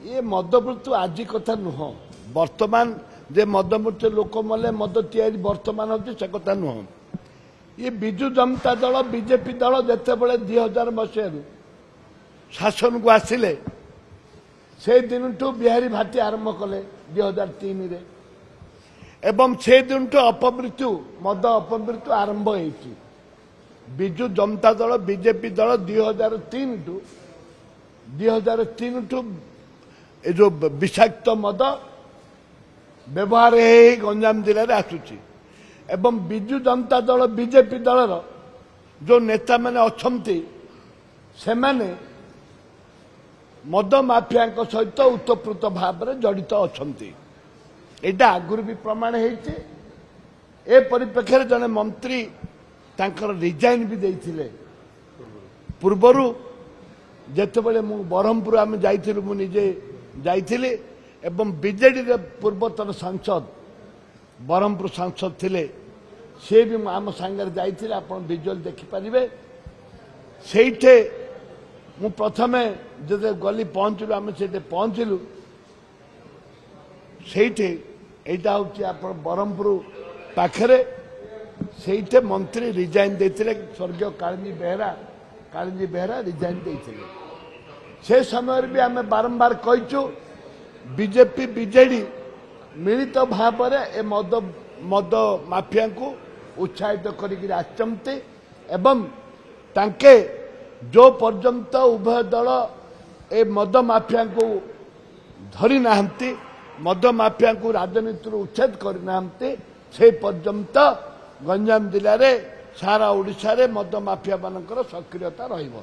ये मद मृत्यु आज कथा नुह वर्तमान जे मद मृत्यु लोक मले मद तैयारी वर्तमान होती से कथा नुह ये विजु जनता दल बीजेपी दल जिते बड़े 2000 मसीह शासन को आसिले से दिन ठू बिहारी भाटी आरंभ कले 2003 रे एवं से दिन ठू अपमृत्यु मद अपमृत्यु आरंभ होती विजु जनता दल बीजेपी दल 2003 ठू ए जो विषाक्त मद व्यवहार गंजाम जिले में आसुची एवं विजु जनता दल बीजेपी दलर जो नेता मैंने अच्छे से माने मद माफिया सहित उत्तप्रोत भाव में जड़ित अच्छा यहाँ आगुरी भी प्रमाण होती ए परिप्रेक्षी जड़े मंत्री तांकर रिजाइन भी देते पूर्वर जितेबाला ब्रह्मपुर आम जाइलु मु निजे जाइली एवं बीजेडी पूर्वतन सांसद ब्रह्मपुर सांसद थिले से भी आम सांगे जाइए आप विजुअल देखिपारे से मु प्रथम जो गली पहुँचलु आम से पहुँचलु से यहाँ हूँ आप ब्रह्मपुर पाखरे से मंत्री रिजाइन देते स्वर्गीय कालिंदी बेहरा रिजाइन देते से समय भी आम बारंबार कहचु बीजेपी बीजेडी मिलित भाव में मद माफिया को उत्साहित करते एवं तांके जो पर्यंत उभय दल ए मद माफिया को धरी नाहंती मद माफिया को राजनीति उच्छेद करना से पर्यंत गंजाम जिले में सारा ओडिशा रे मद माफिया मानकर सक्रियता रहिबो।